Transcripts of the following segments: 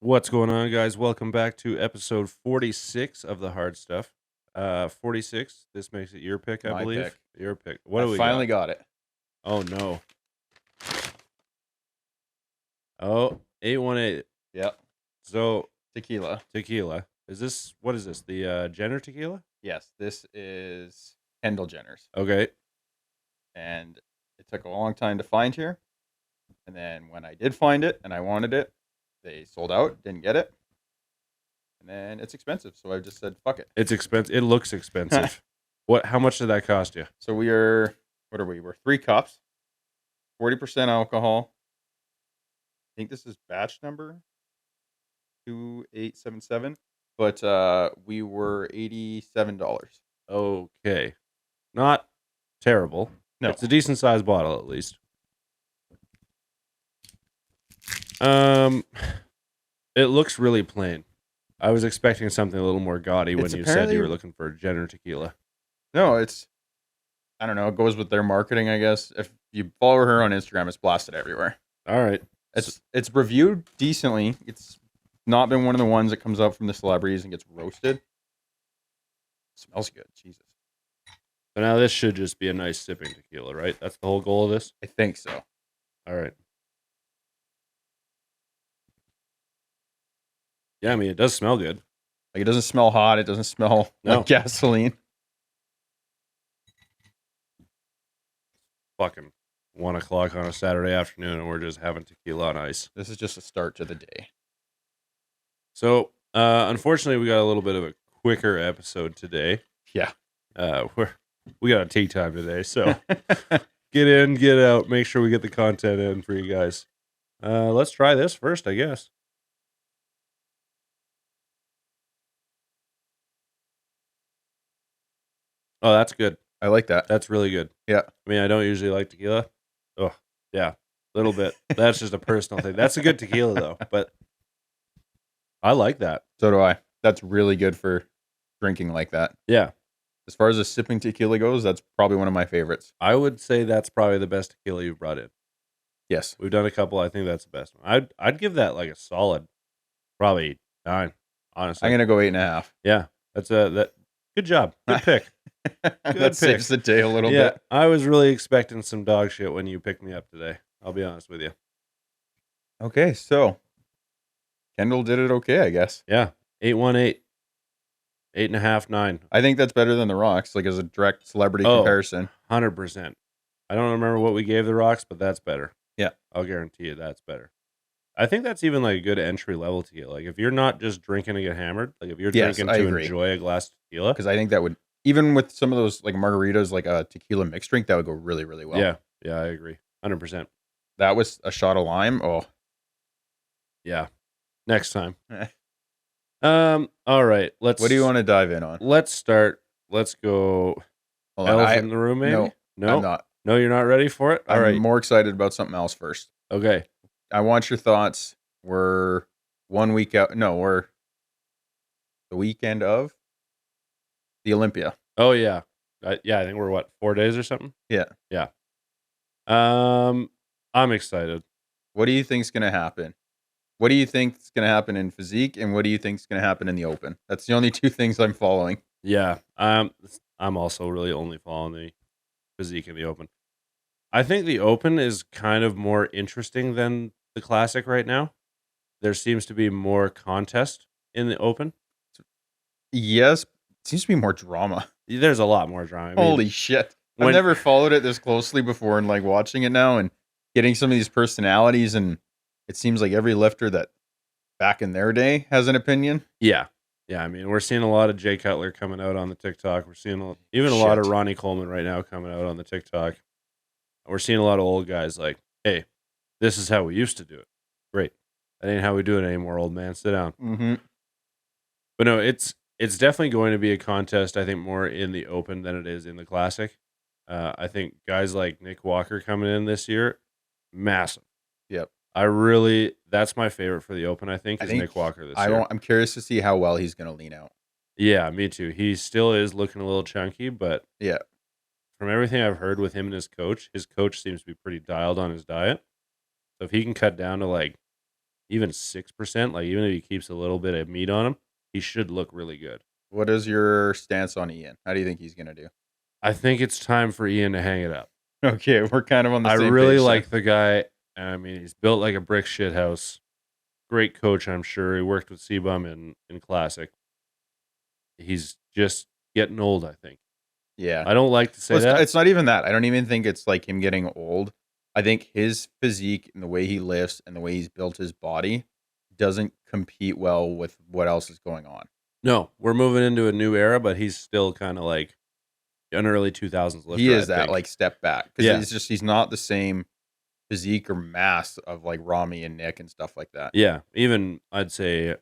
What's going on, guys? Welcome back to episode 46 of the hard stuff. 46. This makes it your pick, I My believe. pick. Your pick. What I do we finally got? got it. Oh no. Oh, 818. Yep. So Tequila. tequila. What is this? The Jenner tequila? Yes, this is Kendall Jenner's. Okay. And it took a long time to find here. And then when I did find it and I wanted it, they sold out, didn't get it. And then it's expensive. So I just said, fuck it. It's expensive. It looks expensive. How much did that cost you? So we're 3 cups, 40% alcohol. I think this is batch number 2877. But we were $87. Okay. Not terrible. No. It's a decent sized bottle at least. It looks really plain. I was expecting something a little more gaudy when you said you were looking for Jenner tequila. No, I don't know. It goes with their marketing, I guess. If you follow her on Instagram, it's blasted everywhere. All right. It's reviewed decently. It's not been one of the ones that comes up from the celebrities and gets roasted. It smells good. Jesus. So now this should just be a nice sipping tequila, right? That's the whole goal of this? I think so. All right. Yeah, I mean, it does smell good. Like, it doesn't smell hot. It doesn't smell like gasoline. Fucking 1 o'clock on a Saturday afternoon, and we're just having tequila on ice. This is just a start to the day. So, unfortunately, we got a little bit of a quicker episode today. Yeah. We got a tea time today, so get in, get out, make sure we get the content in for you guys. Let's try this first, I guess. Oh, that's good. I like that. That's really good. Yeah. I mean, I don't usually like tequila. Oh, yeah, a little bit. That's just a personal thing. That's a good tequila, though, but I like that. So do I. That's really good for drinking like that. Yeah. As far as a sipping tequila goes, that's probably one of my favorites. I would say that's probably the best tequila you've brought in. Yes. We've done a couple. I think that's the best one. I'd give that like a solid, probably 9, honestly. I'm going to go 8.5. Yeah. Good job. Good pick. That saves the day a little bit. I was really expecting some dog shit when you picked me up today. I'll be honest with you. Okay, so Kendall did it okay, I guess. Yeah. 818. 8.5, 9. I think that's better than the Rocks, like as a direct celebrity comparison. 100%. I don't remember what we gave the Rocks, but that's better. Yeah. I'll guarantee you that's better. I think that's even like a good entry level tequila. Like if you're not just drinking to get hammered, like if you're drinking to enjoy a glass of tequila. Because I think that would, even with some of those like margaritas, like a tequila mixed drink, that would go really, really well. Yeah. Yeah, I agree. 100%. That was a shot of lime. Oh. Yeah. Next time. All right. What do you want to dive in on? Let's start. Let's go. Elephant in the room, maybe? No, I'm not. No, you're not ready for it? All right. I'm more excited about something else first. Okay. I want your thoughts. We're 1 week out. No, we're the weekend of the Olympia. Oh, yeah. I think we're 4 days or something? Yeah. Yeah. I'm excited. What do you think's going to happen? What do you think is going to happen in physique, and what do you think is going to happen in the open? That's the only 2 things I'm following. Yeah, I'm also really only following the physique in the open. I think the open is kind of more interesting than the classic right now. There seems to be more contest in the open. Yes, it seems to be more drama. There's a lot more drama. Holy shit. I've never followed it this closely before, and like watching it now and getting some of these personalities, and it seems like every lifter that back in their day has an opinion. Yeah. Yeah, I mean, we're seeing a lot of Jay Cutler coming out on the TikTok. We're seeing a lot of Ronnie Coleman right now coming out on the TikTok. We're seeing a lot of old guys like, hey, this is how we used to do it. Great. That ain't how we do it anymore, old man. Sit down. Mm-hmm. But no, it's definitely going to be a contest, I think, more in the open than it is in the classic. I think guys like Nick Walker coming in this year, massive. Yep. That's my favorite for the open, I think Nick Walker this year. I'm curious to see how well he's going to lean out. Yeah, me too. He still is looking a little chunky, but yeah, from everything I've heard with him and his coach seems to be pretty dialed on his diet. So if he can cut down to like even 6%, like even if he keeps a little bit of meat on him, he should look really good. What is your stance on Ian? How do you think he's going to do? I think it's time for Ian to hang it up. Okay, we're kind of on the I same really page. like the guy. I mean, he's built like a brick shit house. Great coach, I'm sure. He worked with Seabum in Classic. He's just getting old, I think. Yeah. I don't like to say that. It's not even that. I don't even think it's like him getting old. I think his physique and the way he lifts and the way he's built his body doesn't compete well with what else is going on. No, we're moving into a new era, but he's still kind of like an early 2000s lifter. He is I that think. like step back because Yeah. he's not the same physique or mass of like Rami and Nick and stuff like that. Yeah, even I'd say.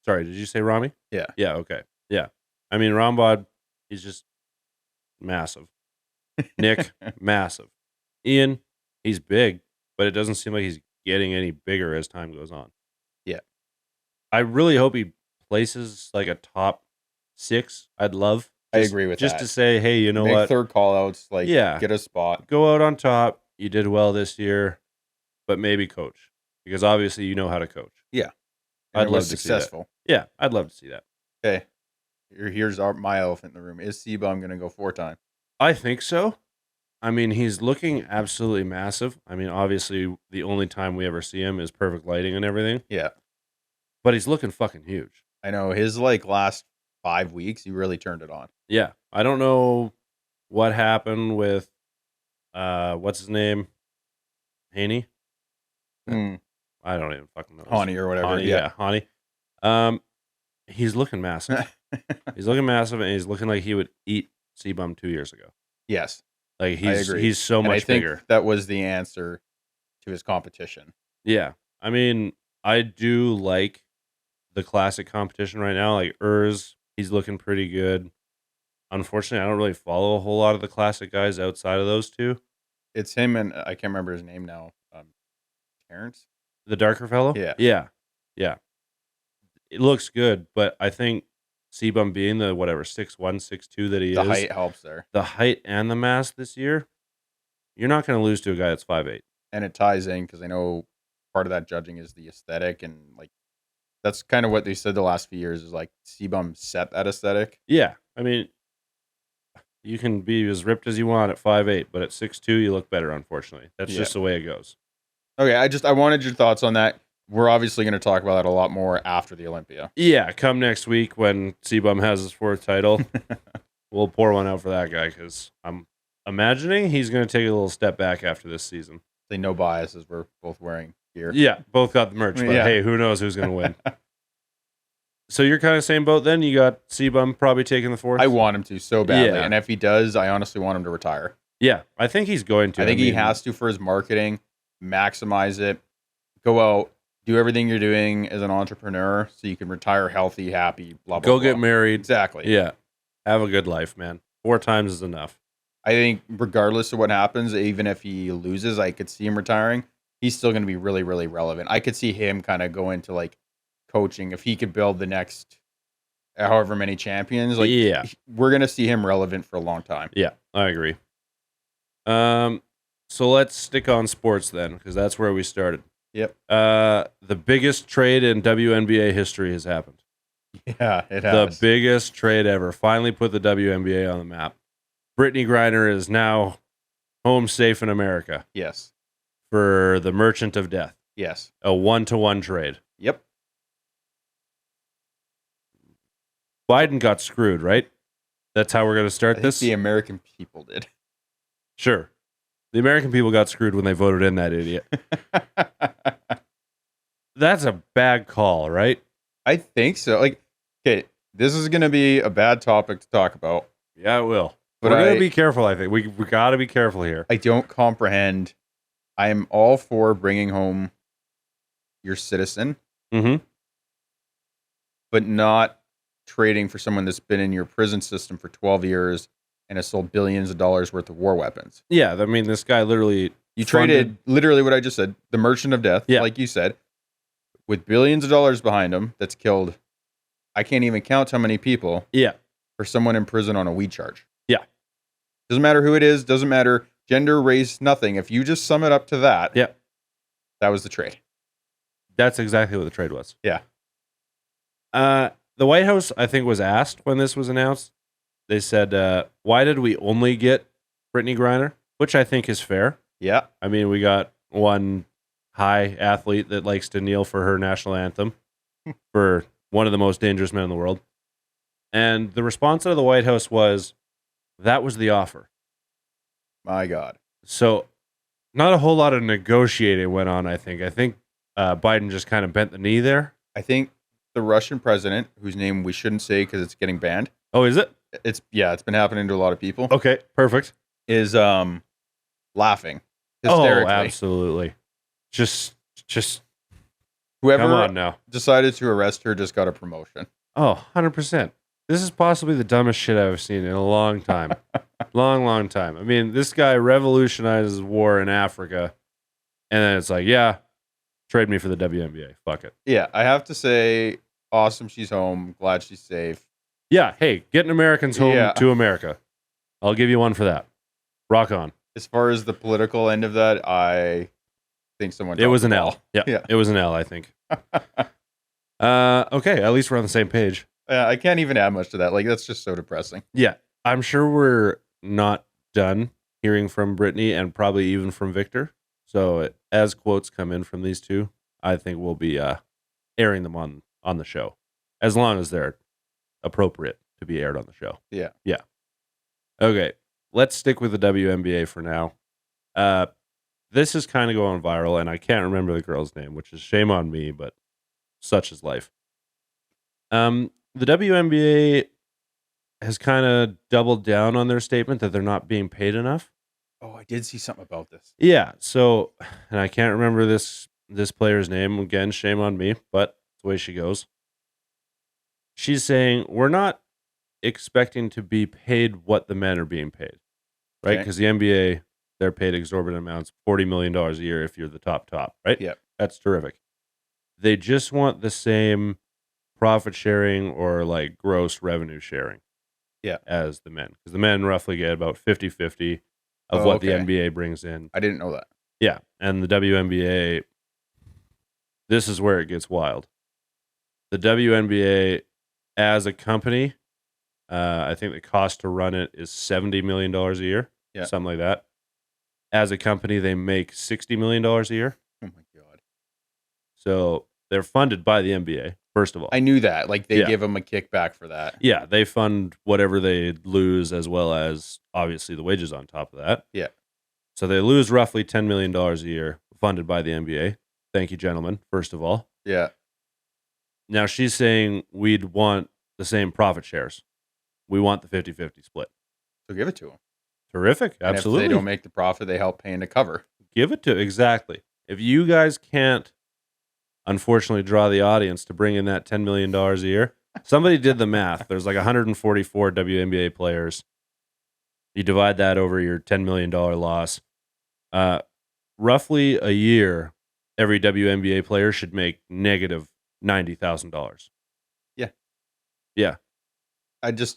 Sorry, did you say Rami? Yeah. Yeah. Okay. Yeah. I mean, Rambod, he's just massive. Nick, massive. Ian, he's big, but it doesn't seem like he's getting any bigger as time goes on. Yeah. I really hope he places like a top 6. I'd love. I agree with just that. to say, hey, you know Make what? third call outs, like get a spot. Go out on top. You did well this year, but maybe coach. Because obviously you know how to coach. Yeah. I'd love to successful. See that. Yeah, I'd love to see that. Okay. Here's my elephant in the room. Is Seabum going to go 4-time? I think so. I mean, he's looking absolutely massive. I mean, obviously, the only time we ever see him is perfect lighting and everything. Yeah. But he's looking fucking huge. I know. His like last 5 weeks, he really turned it on. Yeah. I don't know what happened with, what's his name? Haney? I don't even fucking know. Hani or whatever. Yeah, Hani. He's looking massive. He's looking massive, and he's looking like he would eat Seabum 2 years ago. Yes. Like I agree. He's so much bigger. That was the answer to his competition. Yeah. I mean, I do like the classic competition right now. Like he's looking pretty good. Unfortunately, I don't really follow a whole lot of the classic guys outside of those two. It's him and I can't remember his name now. Terrence? The darker fellow? Yeah. Yeah. It looks good, but I think Seabum being the 6'1", 6'2" that he is. The height helps there. The height and the mass this year, you're not going to lose to a guy that's 5'8". And it ties in because I know part of that judging is the aesthetic and like that's kind of what they said the last few years is like Seabum set that aesthetic. Yeah. I mean, you can be as ripped as you want at 5'8", but at 6'2", you look better, unfortunately. That's just the way it goes. Okay, I wanted your thoughts on that. We're obviously going to talk about that a lot more after the Olympia. Yeah, come next week when Seabum has his 4th title. We'll pour one out for that guy because I'm imagining he's going to take a little step back after this season. Say no bias as we're both wearing gear. Yeah, both got the merch, but hey, who knows who's going to win. So you're kind of same boat then? You got Seabum probably taking the 4th? I want him to so badly. Yeah. And if he does, I honestly want him to retire. Yeah, I think he's going to. I think he has to for his marketing, maximize it, go out, do everything you're doing as an entrepreneur so you can retire healthy, happy, blah, blah, Go blah. get married. Exactly. Yeah. Have a good life, man. 4 times is enough. I think regardless of what happens, even if he loses, I could see him retiring. He's still going to be really, really relevant. I could see him kind of go into like coaching if he could build the next however many champions. Like, we're going to see him relevant for a long time. Yeah, I agree. So let's stick on sports then, because that's where we started. Yep. The biggest trade in WNBA history has happened. Yeah, it has. The biggest trade ever. Finally put the WNBA on the map. Brittany Greiner is now home safe in America. Yes. For the Merchant of Death. Yes. A 1-to-1 trade. Yep. Biden got screwed, right? That's how we're going to start this? The American people did. Sure. The American people got screwed when they voted in that idiot. That's a bad call, right? I think so. Like, okay, this is going to be a bad topic to talk about. Yeah, it will. But we're going to be careful, I think. We got to be careful here. I don't comprehend. I am all for bringing home your citizen, but not trading for someone that's been in your prison system for 12 years and has sold billions of dollars worth of war weapons. Yeah, I mean, this guy literally... You traded, literally what I just said, the Merchant of Death, like you said, with billions of dollars behind him that's killed, I can't even count how many people, for someone in prison on a weed charge. Yeah. Doesn't matter who it is, doesn't matter gender, race, nothing. If you just sum it up to that, that was the trade. That's exactly what the trade was. Yeah. The White House, I think, was asked when this was announced. They said, why did we only get Brittany Greiner? Which I think is fair. Yeah. I mean, we got one high athlete that likes to kneel for her national anthem for one of the most dangerous men in the world. And the response out of the White House was, that was the offer. My God. So not a whole lot of negotiating went on, I think. I think Biden just kind of bent the knee there. I think the Russian president, whose name we shouldn't say because it's getting banned. Oh, is it? It's been happening to a lot of people. Okay, perfect. Is laughing hysterically. Oh, absolutely. Just whoever come on now. decided to arrest her just got a promotion. Oh, 100%. This is possibly the dumbest shit I've seen in a long time. long time. I mean, this guy revolutionizes war in Africa, and then it's like, yeah, trade me for the WNBA. Fuck it. Yeah, I have to say, awesome she's home. Glad she's safe. Yeah, hey, getting Americans home Yeah. to America. I'll give you one for that. Rock on. As far as the political end of that, I think someone It was dropped an the L. ball. Yeah, it was an L, I think. Okay, at least we're on the same page. I can't even add much to that. Like, that's just so depressing. Yeah, I'm sure we're not done hearing from Brittany and probably even from Victor. So as quotes come in from these two, I think we'll be airing them on the show, as long as they're appropriate to be aired on the show. Yeah. Okay, let's stick with the WNBA for now. This is kind of going viral, and I can't remember the girl's name, which is shame on me, but such is life. The WNBA has kind of doubled down on their statement that they're not being paid enough. Oh, I did see something about this. Yeah, so, and I can't remember this player's name. Again, shame on me, but it's the way she goes. She's saying, we're not expecting to be paid what the men are being paid, right? Because the NBA, they're paid exorbitant amounts, $40 million a year if you're the top, right? Yep. That's terrific. They just want the same profit sharing or like gross revenue sharing as the men. Because the men roughly get about 50-50 of what the NBA brings in. I didn't know that. Yeah, and the WNBA, this is where it gets wild. The WNBA as a company, I think the cost to run it is $70 million a year, something like that. As a company, they make $60 million a year. Oh my God. So they're funded by the NBA, first of all. I knew that. Like, they give them a kickback for that. Yeah, they fund whatever they lose, as well as obviously the wages on top of that. Yeah. So they lose roughly $10 million a year, funded by the NBA. Thank you, gentlemen, first of all. Yeah. Now she's saying we'd want the same profit shares. We want the 50-50 split. So give it to them. Terrific. Absolutely. And if they don't make the profit, they help paying to cover. Give it to exactly. If you guys can't, unfortunately, draw the audience to bring in that $10 million a year, somebody did the math. There's like 144 WNBA players. You divide that over your $10 million loss. Roughly a year, every WNBA player should make negative $90,000. Yeah. Yeah.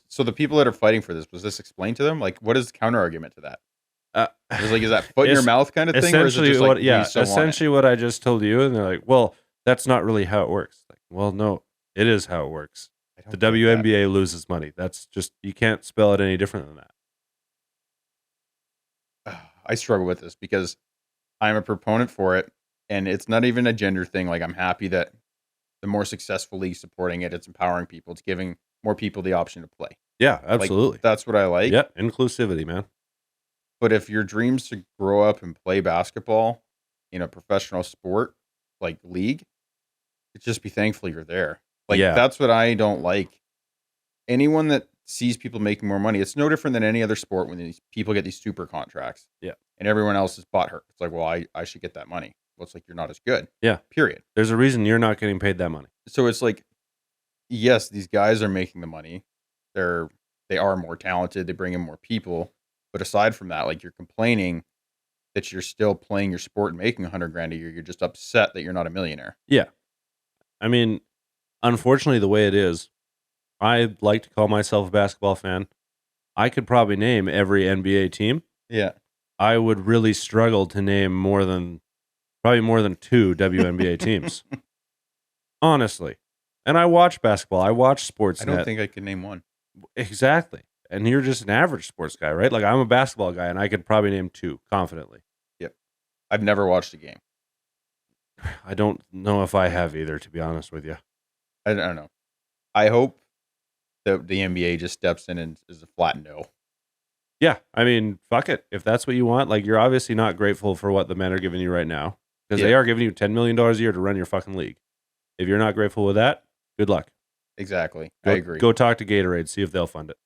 So the people that are fighting for this, was this explained to them? Like, what is the counter argument to that? Is that foot in your mouth kind of thing? Or is it just like, essentially what I just told you. And they're like, well, that's not really how it works. Like, well, no, it is how it works. The WNBA loses money. That's just, you can't spell it any different than that. I struggle with this because I'm a proponent for it, and it's not even a gender thing. Like, I'm happy that the more successful league supporting it, it's empowering people. It's giving more people the option to play. Yeah, absolutely. Like, that's what I like. Yeah, inclusivity, man. But if your dream's to grow up and play basketball in a professional sport like league, just be thankful you're there. Like, that's what I don't like. Anyone that sees people making more money, it's no different than any other sport when these people get these super contracts. Yeah. And everyone else is butthurt. It's like, well, I should get that money. Well, it's like, you're not as good. Yeah. Period. There's a reason you're not getting paid that money. So it's like, yes, these guys are making the money. They are more talented. They bring in more people. But aside from that, like, you're complaining that you're still playing your sport and making $100,000 a year. You're just upset that you're not a millionaire. Yeah. I mean, unfortunately, the way it is, I like to call myself a basketball fan. I could probably name every NBA team. Yeah. I would really struggle to name more than 2 WNBA teams. honestly. And I watch basketball. I watch Sportsnet. I don't think I could name one. Exactly. And you're just an average sports guy, right? Like I'm a basketball guy, and I could probably name 2 confidently. Yep. I've never watched a game. I don't know if I have either, to be honest with you. I don't know. I hope that the NBA just steps in and is a flat no. Yeah, I mean, fuck it. If that's what you want, like you're obviously not grateful for what the men are giving you right now because they are giving you $10 million a year to run your fucking league. If you're not grateful with that, good luck. Exactly. I agree. Go talk to Gatorade, see if they'll fund it.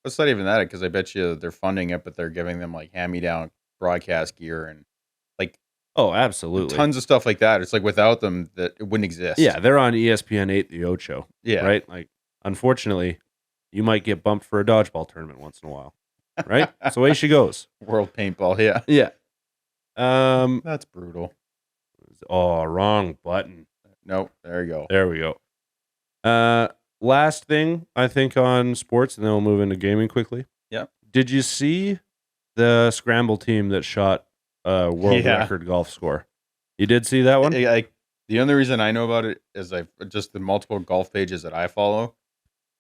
It's not even that, because I bet you they're funding it, but they're giving them like hand-me-down broadcast gear and like absolutely tons of stuff like that. It's like without them that it wouldn't exist. Yeah, they're on ESPN 8, the Ocho. Yeah. Right? Like, unfortunately, you might get bumped for a dodgeball tournament once in a while. Right? That's the way she goes. World paintball, yeah. Yeah. That's brutal. Oh, wrong button. Nope. There you go. There we go. Last thing I think on sports, and then we'll move into gaming quickly. Yeah. Did you see the scramble team that shot a world record golf score? You did see that one? The only reason I know about it is I've just the multiple golf pages that I follow.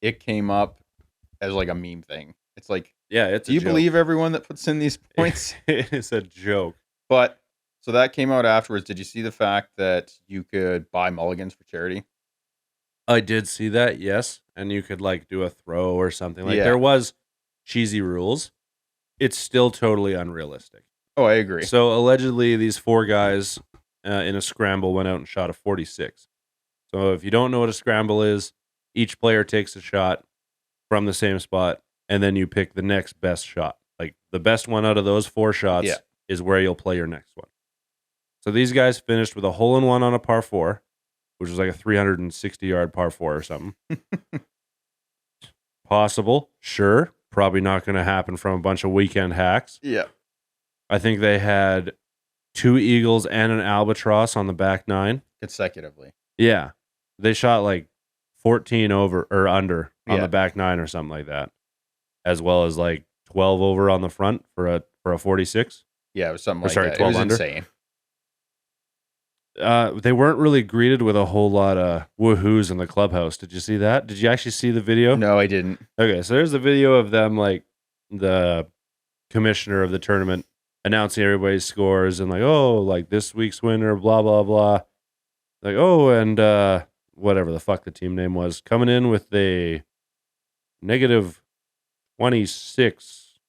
It came up as like a meme thing. It's like, yeah, do you believe everyone that puts in these points? It's a joke. But so that came out afterwards. Did you see the fact that you could buy mulligans for charity? I did see that, yes. And you could like do a throw or something. Like Yeah. there was cheesy rules. It's still totally unrealistic. Oh, I agree. So allegedly these 4 guys in a scramble went out and shot a 46. So if you don't know what a scramble is, each player takes a shot from the same spot, and then you pick the next best shot. Like the best one out of those 4 shots is where you'll play your next one. So these guys finished with a hole-in-one on a par 4, which was like a 360-yard par 4 or something. Possible, sure. Probably not going to happen from a bunch of weekend hacks. Yeah. I think they had 2 eagles and an albatross on the back 9. Consecutively. Yeah. They shot like 14 over or under on the back 9 or something like that. As well as like 12 over on the front for a 46. Yeah, it was something like that. 12 under. Insane. They weren't really greeted with a whole lot of woohoos in the clubhouse. Did you see that? Did you actually see the video? No, I didn't. Okay, so there's the video of them, like the commissioner of the tournament announcing everybody's scores and like, oh, like this week's winner, blah, blah, blah. Like, oh, and whatever the fuck the team name was, coming in with a negative 26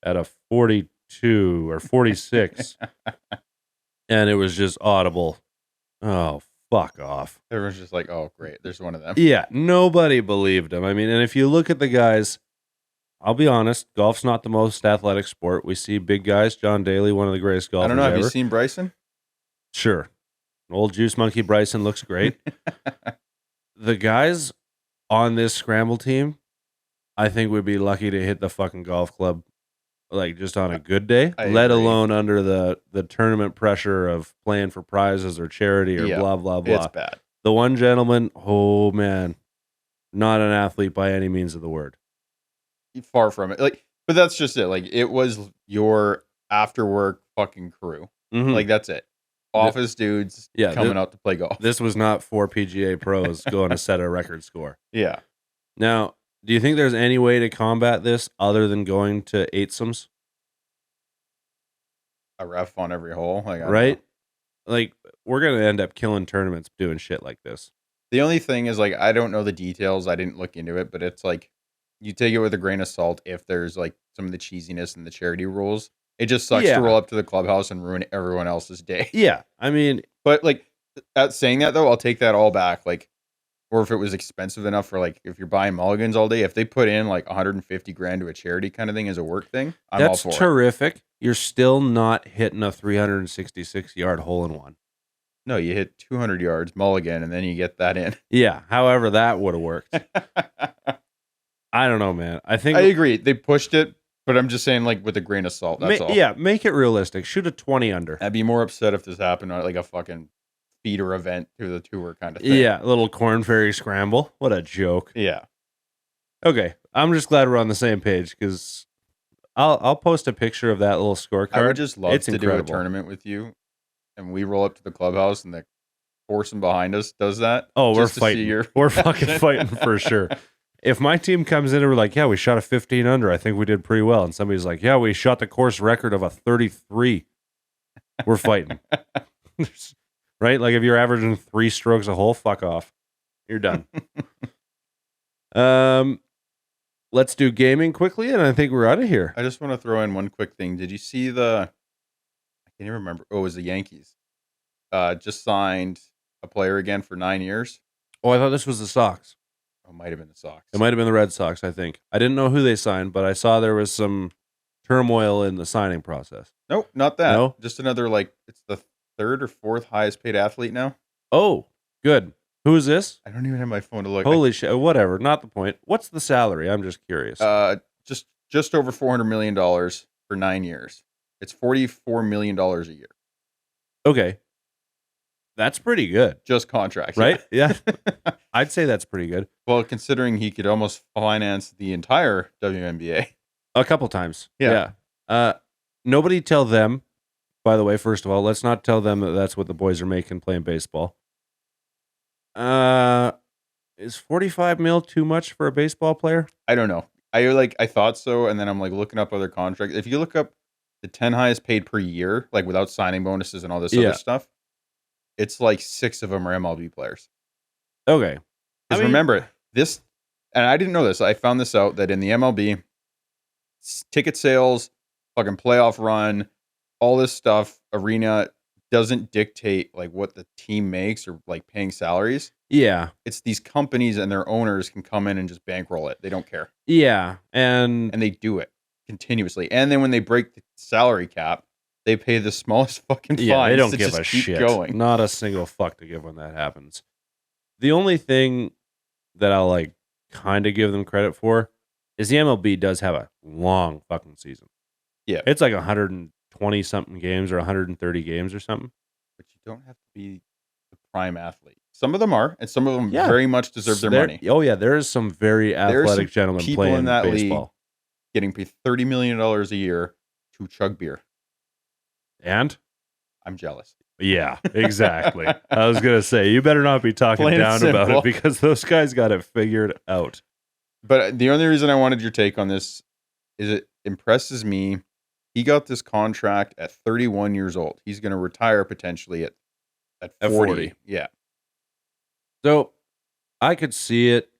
at a 42 or 46. And it was just audible. Oh, fuck off. Everyone's just like, oh, great. There's one of them. Yeah, nobody believed him. I mean, and if you look at the guys, I'll be honest, golf's not the most athletic sport. We see big guys. John Daly, one of the greatest golfers I don't know. Have ever. You seen Bryson? Sure. Old Juice Monkey Bryson looks great. The guys on this scramble team, I think would be lucky to hit the fucking golf club like just on a good day, let alone under the tournament pressure of playing for prizes or charity or blah, blah, blah. It's bad. The one gentleman, oh man, not an athlete by any means of the word. Far from it. Like, but that's just it. Like, it was your after work fucking crew. Mm-hmm. Like, that's it. Office dudes coming out to play golf. This was not 4 PGA pros going to set a record score. Yeah. Now, do you think there's any way to combat this other than going to eightsomes? A ref on every hole, like, right? Like, we're gonna end up killing tournaments doing shit like this. The only thing is, like, I don't know the details. I didn't look into it, but it's like you take it with a grain of salt. If there's like some of the cheesiness in the charity rules, it just sucks to roll up to the clubhouse and ruin everyone else's day. Yeah, I mean, but like, at saying that though, I'll take that all back. Like, or if it was expensive enough for like, if you're buying mulligans all day, if they put in like 150 grand to a charity kind of thing as a work thing, I'm all for it. That's terrific. You're still not hitting a 366-yard hole-in-one. No, you hit 200 yards mulligan, and then you get that in. Yeah, however that would have worked. I don't know, man. I agree. They pushed it, but I'm just saying, like, with a grain of salt. That's all. Yeah, make it realistic. Shoot a 20 under. I'd be more upset if this happened on like a fucking feeder event through the tour kind of thing. Yeah, a little Corn Ferry scramble. What a joke. Yeah. Okay, I'm just glad we're on the same page because I'll post a picture of that little scorecard. I would just love to incredible. do a tournament with you, and we roll up to the clubhouse, and foursome behind us does that. Oh, we're just to see fighting. your We're fucking reaction. fighting for sure. If my team comes in and we're like, yeah, we shot a 15 under, I think we did pretty well. And somebody's like, yeah, we shot the course record of a 33. We're fighting. Right? Like if you're averaging 3 strokes a hole, fuck off. You're done. Let's do gaming quickly, and I think we're out of here. I just want to throw in one quick thing. Did you see I can't even remember. Oh, it was the Yankees. Just signed a player again for 9 years. Oh, I thought this was the Sox. Oh, it might have been the Sox. It might have been the Red Sox, I think. I didn't know who they signed, but I saw there was some turmoil in the signing process. Nope, not that. No? Just another, it's the third or fourth highest paid athlete now. Oh, good. Who is this? I don't even have my phone to look. Holy shit. Whatever. Not the point. What's the salary? I'm just curious. Just over $400 million for 9 years. It's $44 million a year. Okay. That's pretty good. Just contracts. Right? Yeah. I'd say that's pretty good. Well, considering he could almost finance the entire WNBA. A couple times. Yeah. Nobody tell them, by the way, first of all, let's not tell them that that's what the boys are making playing baseball. Is 45 mil too much for a baseball player? I don't know. I thought so, and then I'm looking up other contracts. If you look up the 10 highest paid per year, without signing bonuses and all this other stuff, it's 6 of them are MLB players. Okay. Because remember, this, and I didn't know this, I found this out that in the MLB, ticket sales, fucking playoff run, all this stuff, arena doesn't dictate what the team makes or paying salaries. Yeah. It's these companies and their owners can come in and just bankroll it. They don't care. Yeah. And they do it continuously. And then when they break the salary cap, they pay the smallest fucking fines. They don't to give just a keep shit. Going. Not a single fuck to give when that happens. The only thing that I'll kind of give them credit for is the MLB does have a long fucking season. Yeah. It's 120 something games or 130 games or something. But you don't have to be the prime athlete. Some of them are, and some of them very much deserve their money. Oh yeah, there is some very athletic gentlemen playing in that baseball. League getting paid $30 million a year to chug beer. And? I'm jealous. Yeah, exactly. I was going to say, you better not be talking down about it because those guys got it figured out. But the only reason I wanted your take on this is it impresses me. He got this contract at 31 years old. He's going to retire potentially at 40. Yeah. So I could see it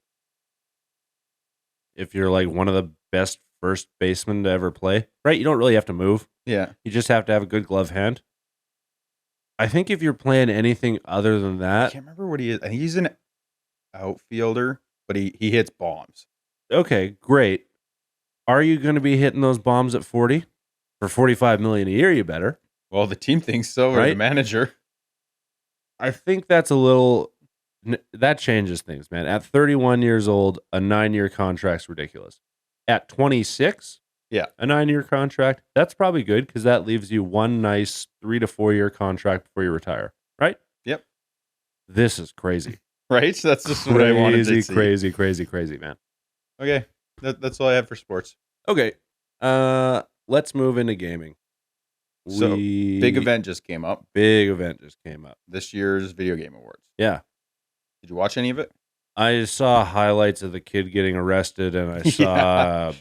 if you're one of the best first basemen to ever play, right? You don't really have to move. Yeah. You just have to have a good glove hand. I think if you're playing anything other than that. I can't remember what he is. I think he's an outfielder, but he hits bombs. Okay, great. Are you going to be hitting those bombs at 40? For $45 million a year, you better. Well, the team thinks so, or the manager. I think that's that changes things, man. At 31 years old, a 9-year contract's ridiculous. At 26, a 9-year contract, that's probably good because that leaves you one nice 3 to 4 year contract before you retire, right? Yep. This is crazy. Right? So that's just what I wanted to see. Crazy, man. Okay. That's all I have for sports. Okay. Let's move into gaming. So, big event just came up. This year's Video Game Awards. Yeah. Did you watch any of it? I saw highlights of the kid getting arrested, and I saw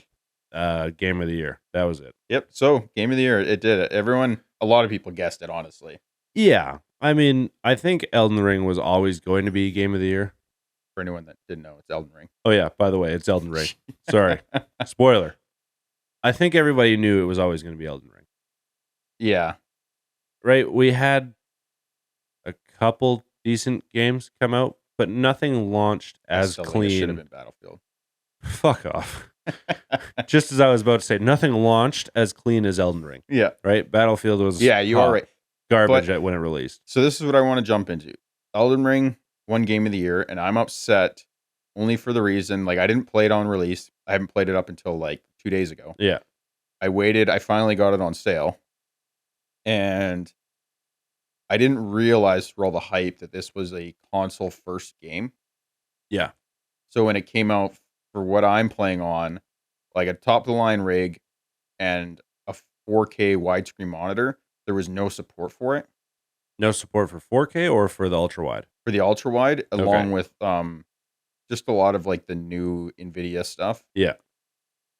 Game of the Year. That was it. Yep. So, Game of the Year, it did it. A lot of people guessed it, honestly. Yeah. I mean, I think Elden Ring was always going to be Game of the Year. For anyone that didn't know, it's Elden Ring. Oh, yeah. By the way, it's Elden Ring. Sorry. Spoiler. I think everybody knew it was always going to be Elden Ring. Yeah. Right? We had a couple decent games come out, but nothing launched as clean. It should have been Battlefield. Fuck off. Just as I was about to say, nothing launched as clean as Elden Ring. Yeah. Right? Battlefield was you are right. Garbage when it released. So this is what I want to jump into. Elden Ring won Game of the Year, and I'm upset only for the reason, I didn't play it on release. I haven't played it up until 2 days ago. Yeah. I waited. I finally got it on sale. And I didn't realize through all the hype that this was a console first game. Yeah. So when it came out for what I'm playing on, a top of the line rig and a 4K widescreen monitor, there was no support for it. No support for 4K or for the ultra wide. For the ultra wide, along with just a lot of like the new NVIDIA stuff. Yeah.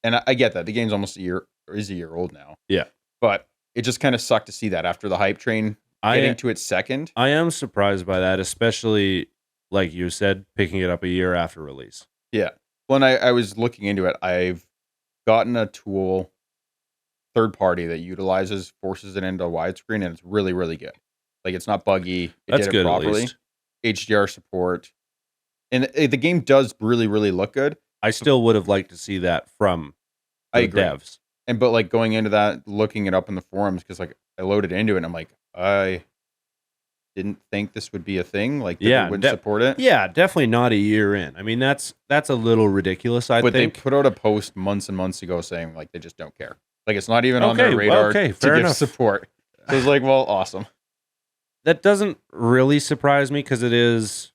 And I get that the game's almost a year old now. Yeah. But it just kind of sucked to see that after the hype train getting to its second. I am surprised by that, especially like you said, picking it up a year after release. Yeah. Well, and I was looking into it. I've gotten a tool, third party, that forces it into widescreen, and it's really, really good. Like, it's not buggy. That's did good, it properly. at least. HDR support. And the game does really, really look good. I still would have liked to see that from the devs. But like going into that, looking it up in the forums, because like I loaded into it and I'm like, I didn't think this would be a thing. Like, they wouldn't support it. Yeah, definitely not a year in. I mean, that's a little ridiculous, I think. But they put out a post months and months ago saying like they just don't care. Like, it's not even on their radar to give support. So it's like, well, awesome. That doesn't really surprise me because it's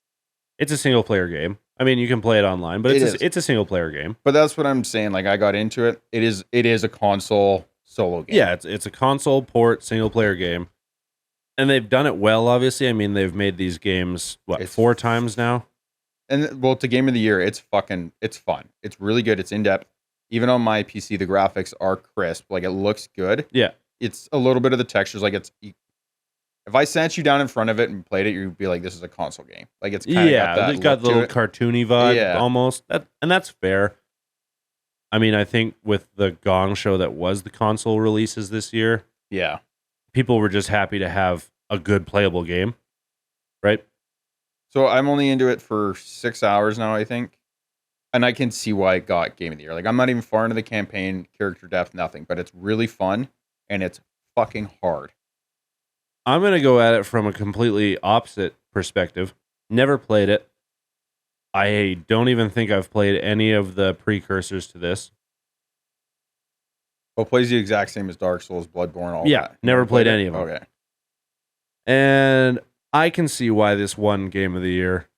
a single player game. I mean, you can play it online, but it's a single player game. But that's what I'm saying. Like, I got into it. It is a console solo game. Yeah, it's a console port single player game. And they've done it well, obviously. I mean, they've made these games, 4 times now? And, well, it's a game of the year. It's fun. It's really good. It's in-depth. Even on my PC, the graphics are crisp. Like, it looks good. Yeah. It's a little bit of the textures. Like, if I sat you down in front of it and played it, you'd be like, this is a console game. Like, it's kind of got the little cartoony vibe almost. And that's fair. I mean, I think with the Gong Show that was the console releases this year, yeah, people were just happy to have a good playable game, right? So I'm only into it for 6 hours now, I think. And I can see why it got Game of the Year. Like, I'm not even far into the campaign, character depth, nothing. But it's really fun, and it's fucking hard. I'm going to go at it from a completely opposite perspective. Never played it. I don't even think I've played any of the precursors to this. Well, it plays the exact same as Dark Souls, Bloodborne, all that. Yeah, never played any of them. Okay. And I can see why this won Game of the Year.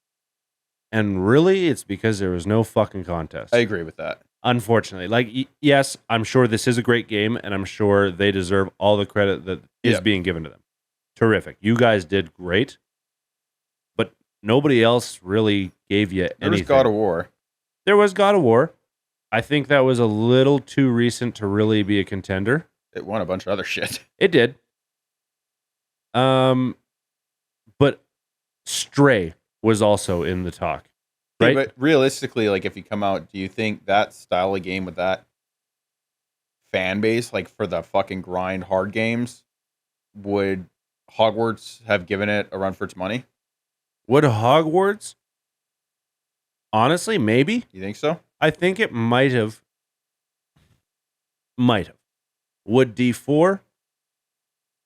And really, it's because there was no fucking contest. I agree with that. Unfortunately. Like, yes, I'm sure this is a great game, and I'm sure they deserve all the credit that is being given to them. Terrific. You guys did great. But nobody else really gave you anything. There was God of War. There was God of War. I think that was a little too recent to really be a contender. It won a bunch of other shit. It did. But Stray was also in the talk, right? Hey, but realistically, like, if you come out, do you think that style of game with that fan base, like for the fucking grind hard games, would Hogwarts have given it a run for its money? Would Hogwarts? Honestly, maybe. You think so? I think it might have. Might have. Would D4?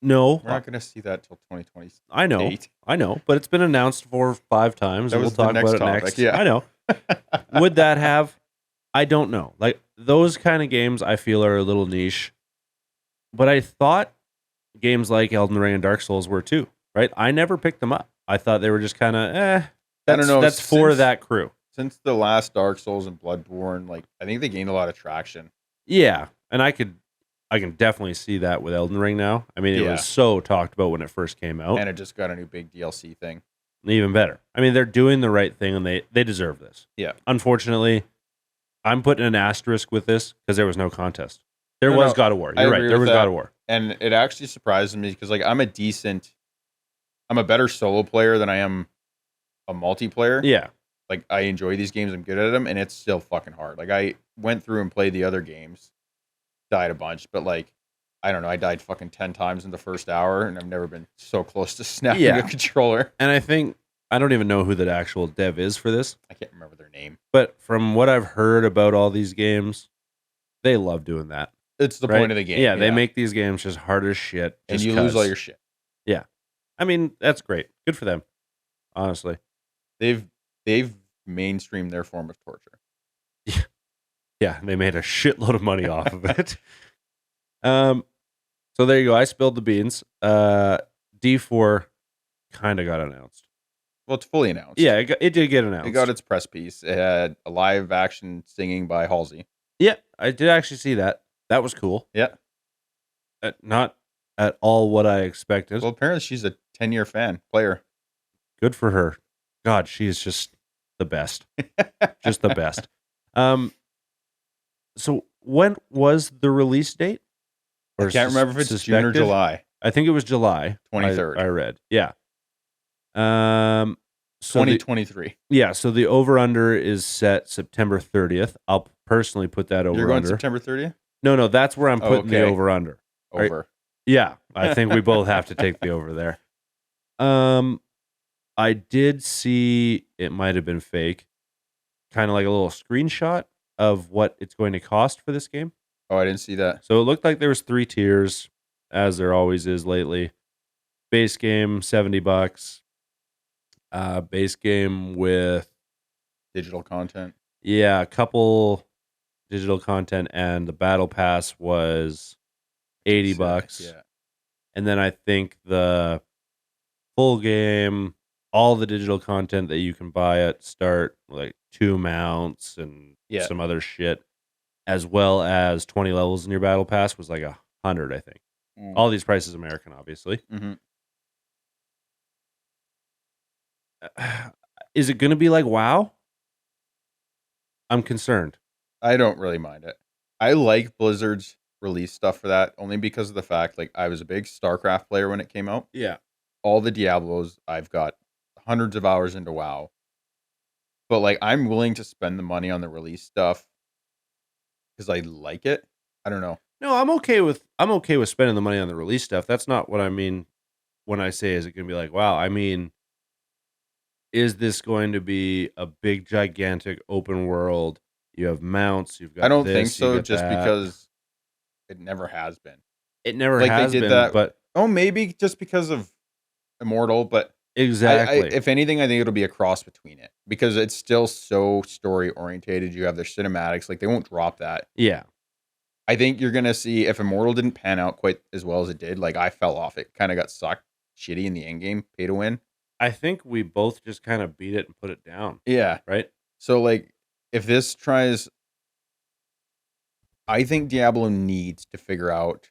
No. We're not going to see that till 2020. I know, but it's been announced 4 or 5 times. We'll talk about it next. Yeah. I know. Would that have? I don't know. Like, those kind of games I feel are a little niche. But I thought games like Elden Ring and Dark Souls were too, right? I never picked them up. I thought they were just kind of, I don't know. That's for that crew. Since the last Dark Souls and Bloodborne, like, I think they gained a lot of traction. Yeah, and I can definitely see that with Elden Ring now. I mean, it was so talked about when it first came out. And it just got a new big DLC thing. Even better. I mean, they're doing the right thing, and they deserve this. Yeah. Unfortunately, I'm putting an asterisk with this because there was no contest. There was God of War. You're right. There was God of War. And it actually surprised me because, like, I'm a better solo player than I am a multiplayer. Yeah. Like, I enjoy these games. I'm good at them, and it's still fucking hard. Like, I went through and played the other games, died a bunch, but, like, I don't know. I died fucking 10 times in the first hour, and I've never been so close to snapping a controller. And I don't even know who the actual dev is for this. I can't remember their name. But from what I've heard about all these games, they love doing that. It's the point of the game. Yeah, they make these games just hard as shit. And you lose all your shit. Yeah. I mean, that's great. Good for them, honestly. They've mainstreamed their form of torture. Yeah, they made a shitload of money off of it. So there you go. I spilled the beans. D4 kind of got announced. Well, it's fully announced. Yeah, it did get announced. It got its press piece. It had a live action singing by Halsey. Yeah, I did actually see that. That was cool. Yeah. Not at all what I expected. Well, apparently she's a 10-year fan player. Good for her. God, she is just the best. Just the best. So when was the release date? I can't remember if it's June or July. I think it was July 23rd. I read. Yeah. So 2023. so the over-under is set September 30th. I'll personally put that over-under. You're going September 30th? No, that's where I'm putting the over-under. Over. Right? Yeah, I think we both have to take the over there. I did see, it might have been fake, kind of like a little screenshot of what it's going to cost for this game. Oh, I didn't see that. So it looked like there was 3 tiers, as there always is lately. Base game, $70. Base game with digital content. Yeah, a couple digital content, and the battle pass was $80. Yeah. And then I think the full game, all the digital content that you can buy at start, like 2 mounts and some other shit, as well as 20 levels in your battle pass, was like $100, I think. All these prices American, obviously. Mm-hmm. Is it going to be like WoW? I'm concerned. I don't really mind it. I like Blizzard's release stuff for that, only because of the fact, like, I was a big StarCraft player when it came out. Yeah. All the Diablos, I've got hundreds of hours into WoW. But, like, I'm willing to spend the money on the release stuff because I like it. I don't know. No, I'm okay with spending the money on the release stuff. That's not what I mean when I say is it going to be like WoW. I mean, is this going to be a big, gigantic open world? You have mounts. You've got. I don't think so. Just because it never has been. It never has been. That, but maybe just because of Immortal. But exactly. If anything, I think it'll be a cross between it because it's still so story orientated. You have their cinematics. Like, they won't drop that. Yeah. I think you're gonna see if Immortal didn't pan out quite as well as it did. Like, I fell off. It kind of got sucked shitty in the end game, pay to win. I think we both just kind of beat it and put it down. Yeah. Right? So, like, if this tries... I think Diablo needs to figure out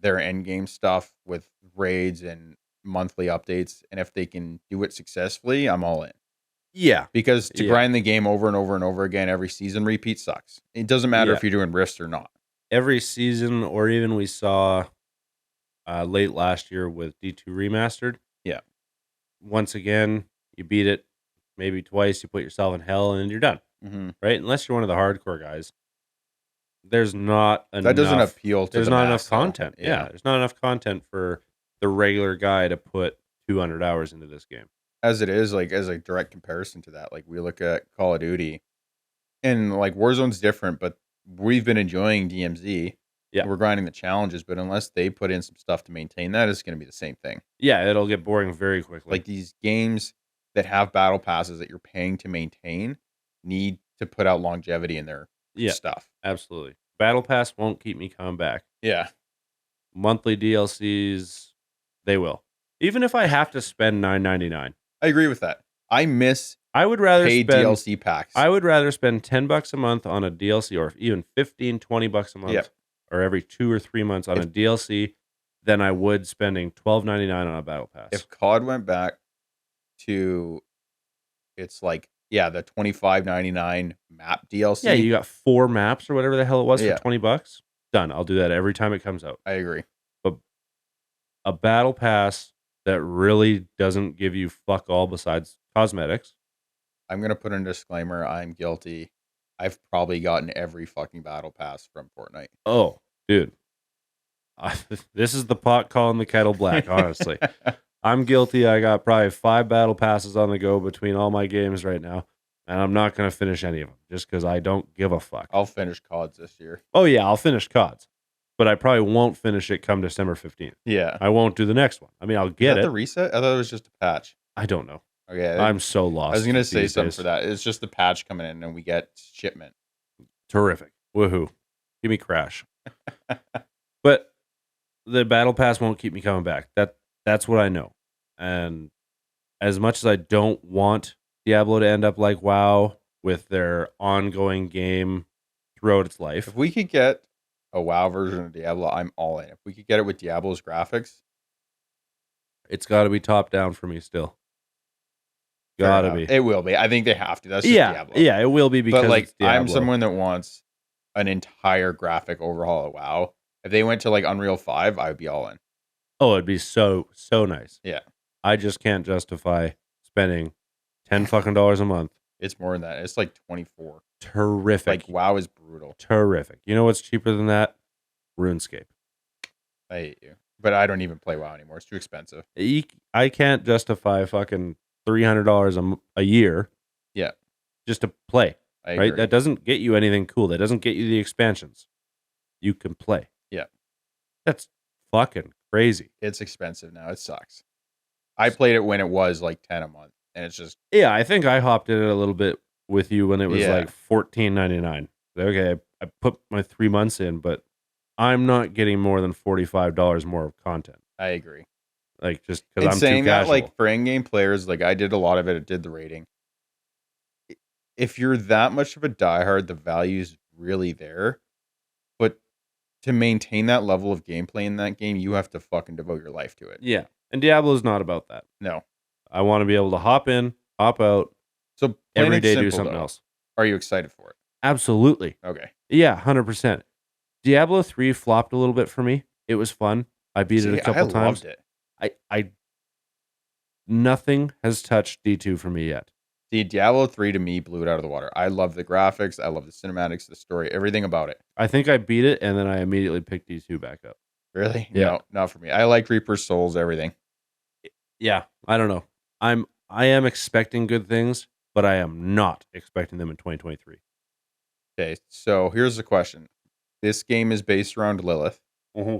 their endgame stuff with raids and monthly updates. And if they can do it successfully, I'm all in. Yeah. Because to grind the game over and over and over again every season, repeat sucks. It doesn't matter if you're doing rifts or not. Every season, or even we saw late last year with D2 Remastered. Yeah. Once again, you beat it maybe twice, you put yourself in hell, and you're done. Mm-hmm. Right? Unless you're one of the hardcore guys. There's not enough. That doesn't appeal to There's not enough content. Yeah. There's not enough content for the regular guy to put 200 hours into this game. As it is, like, as a direct comparison to that, like, we look at Call of Duty, and, like, Warzone's different, but we've been enjoying DMZ. Yeah. We're grinding the challenges, but unless they put in some stuff to maintain that, it's going to be the same thing. Yeah, it'll get boring very quickly. Like, these games that have battle passes that you're paying to maintain need to put out longevity in their stuff. Absolutely. Battle Pass won't keep me coming back. Yeah. Monthly DLCs, they will. Even if I have to spend $9.99. I agree with that. I would rather paid spend DLC packs. I would rather spend $10 a month on a DLC, or even $15-$20 a month, or every 2 or 3 months on a DLC, than I would spending $12.99 on a battle pass. If COD went back to, it's like, the $25.99 map DLC. Yeah, you got 4 maps or whatever the hell it was for $20. Done. I'll do that every time it comes out. I agree. But a battle pass that really doesn't give you fuck all besides cosmetics. I'm going to put in a disclaimer. I'm guilty. I've probably gotten every fucking battle pass from Fortnite. Oh, dude. This is the pot calling the kettle black, honestly. I'm guilty. I got probably 5 battle passes on the go between all my games right now, and I'm not going to finish any of them just because I don't give a fuck. I'll finish CODs this year. Oh, yeah, I'll finish CODs, but I probably won't finish it come December 15th. Yeah. I won't do the next one. I mean, I'll get it. The reset? I thought it was just a patch. I don't know. Okay. I'm so lost. I was going to say something for that. It's just the patch coming in and we get shipment. Terrific. Woohoo. Give me Crash. But the battle pass won't keep me coming back. That's what I know. And as much as I don't want Diablo to end up like WoW with their ongoing game throughout its life. If we could get a WoW version of Diablo, I'm all in. If we could get it with Diablo's graphics. It's got to be top down for me still. Fair Got to enough. be. It will be. I think they have to. That's just Yeah, Diablo. yeah, it will be because But like, it's Diablo. I'm someone that wants an entire graphic overhaul of WoW. If they went to like Unreal 5, I would be all in. Oh, it'd be so nice. Yeah. I just can't justify spending $10 fucking a month. It's more than that. It's like 24. Terrific. Like, WoW is brutal. Terrific. You know what's cheaper than that? RuneScape. I hate you. But I don't even play WoW anymore. It's too expensive. I can't justify fucking $300 a year. Yeah. Just to play. I right? agree. That doesn't get you anything cool. That doesn't get you the expansions. You can play. Yeah. That's fucking crazy. It's expensive now. It sucks. I played it when it was like 10 a month. And it's just... Yeah, I think I hopped in it a little bit with you when it was Yeah. like $14.99. Okay, I put my 3 months in, but I'm not getting more than $45 more of content. I agree. Like, just because I'm saying too casual. that, like, for in-game players, like, I did a lot of it. It did the rating. If you're that much of a diehard, the value's really there. But to maintain that level of gameplay in that game, you have to fucking devote your life to it. Yeah, and Diablo's not about that. No. I want to be able to hop in, hop out, So every day simple, do something though, else. Are you excited for it? Absolutely. Okay. Yeah, 100%. Diablo 3 flopped a little bit for me. It was fun. I beat it a couple times. I loved it. Nothing has touched D2 for me yet. See, Diablo 3 to me blew it out of the water. I love the graphics. I love the cinematics, the story, everything about it. I think I beat it, and then I immediately picked D2 back up. Really? Yeah. No, not for me. I like Reaper's Souls, everything. Yeah, I don't know. I am expecting good things, but I am not expecting them in 2023. Okay, so here's the question. This game is based around Lilith. Mm-hmm.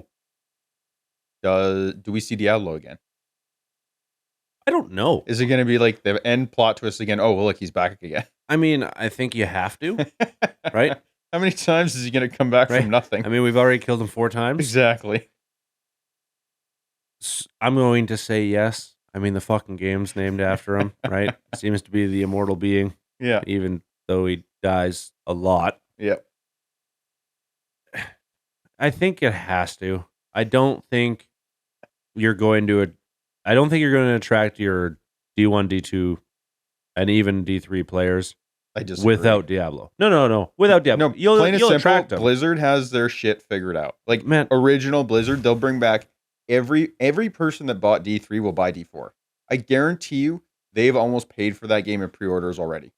Do we see Diablo again? I don't know. Is it going to be like the end plot twist again? Oh, well, look, he's back again. I mean, I think you have to, right? How many times is he going to come back from nothing? I mean, we've already killed him 4 times. Exactly. I'm going to say yes. I mean, the fucking game's named after him, right? Seems to be the immortal being. Yeah. Even though he dies a lot. Yep. I think it has to. I don't think you're going to attract your D1, D2, and even D3 players without Diablo. No. Without Diablo. No, you'll plain and simple, attract them. Blizzard has their shit figured out. Like, Man, original Blizzard, they'll bring back every person that bought D3 will buy D4. I guarantee you they've almost paid for that game in pre-orders already.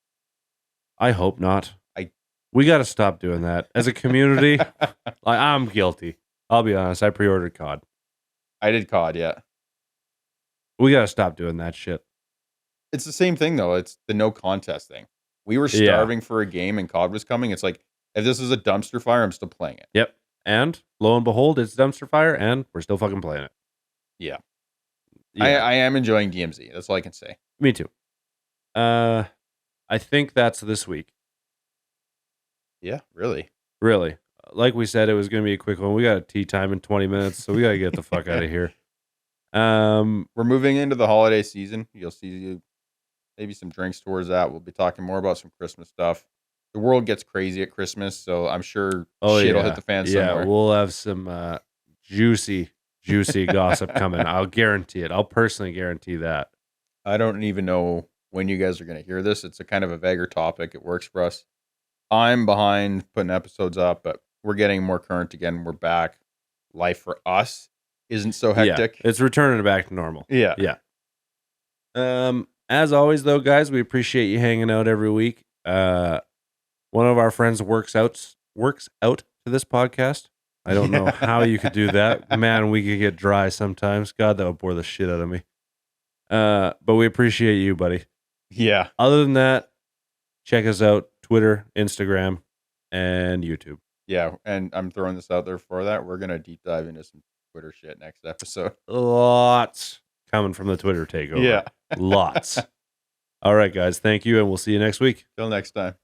I hope not. We got to stop doing that. As a community, I'm guilty. I'll be honest. I pre-ordered COD. I did COD, yeah. We got to stop doing that shit. It's the same thing, though. It's the no contest thing. We were starving for a game and COD was coming. It's like, if this is a dumpster fire, I'm still playing it. Yep. And lo and behold, it's dumpster fire, and we're still fucking playing it. Yeah. I am enjoying DMZ. That's all I can say. Me too. I think that's this week. Yeah, really. Really. Like we said, it was going to be a quick one. We got a tea time in 20 minutes, so we got to get the fuck out of here. We're moving into the holiday season. You'll see maybe some drinks towards that. We'll be talking more about some Christmas stuff. The world gets crazy at Christmas, so I'm sure shit will hit the fan somewhere. Yeah, we'll have some juicy gossip coming. I'll guarantee it. I'll personally guarantee that. I don't even know when you guys are going to hear this. It's a kind of a vaguer topic. It works for us. I'm behind putting episodes up, but we're getting more current again. We're back. Life for us isn't so hectic. Yeah, it's returning back to normal. Yeah. As always, though, guys, we appreciate you hanging out every week. One of our friends works out to this podcast. I don't know how you could do that. Man, we could get dry sometimes. God, that would bore the shit out of me. But we appreciate you, buddy. Yeah. Other than that, check us out. Twitter, Instagram, and YouTube. Yeah, and I'm throwing this out there for that. We're going to deep dive into some Twitter shit next episode. Lots coming from the Twitter takeover. Yeah. Lots. All right, guys. Thank you, and we'll see you next week. Till next time.